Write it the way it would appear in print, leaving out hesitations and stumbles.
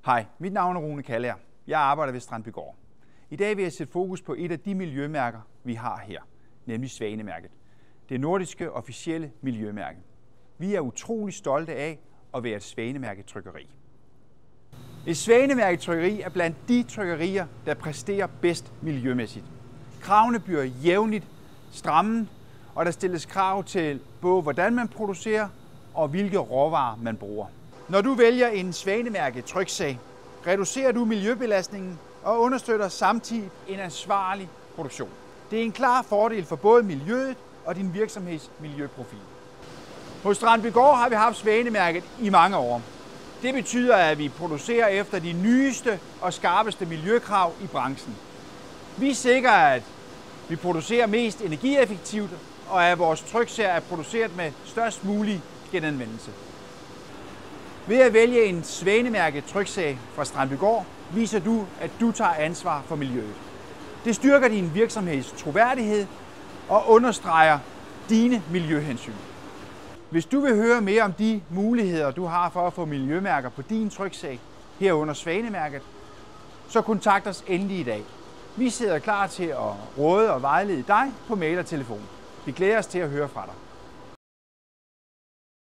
Hej, mit navn er Rune Kallager. Jeg arbejder ved Strandbygård. I dag vil jeg sætte fokus på et af de miljømærker, vi har her, nemlig Svanemærket. Det nordiske officielle miljømærke. Vi er utrolig stolte af at være et Svanemærket-trykkeri. Et Svanemærket-trykkeri er blandt de trykkerier, der præsterer bedst miljømæssigt. Kravene bliver jævnligt stramme, og der stilles krav til både hvordan man producerer og hvilke råvarer man bruger. Når du vælger en Svanemærket tryksag, reducerer du miljøbelastningen og understøtter samtidig en ansvarlig produktion. Det er en klar fordel for både miljøet og din virksomheds miljøprofil. Hos Strandbygård har vi haft Svanemærket i mange år. Det betyder, at vi producerer efter de nyeste og skarpeste miljøkrav i branchen. Vi sikrer, at vi producerer mest energieffektivt, og at vores tryksager er produceret med størst mulig genanvendelse. Ved at vælge en Svanemærket tryksag fra Strandbygård, viser du, at du tager ansvar for miljøet. Det styrker din virksomheds troværdighed og understreger dine miljøhensyn. Hvis du vil høre mere om de muligheder, du har for at få miljømærker på din tryksag, herunder Svanemærket, så kontakt os endelig i dag. Vi sidder klar til at råde og vejlede dig på mail og telefon. Vi glæder os til at høre fra dig.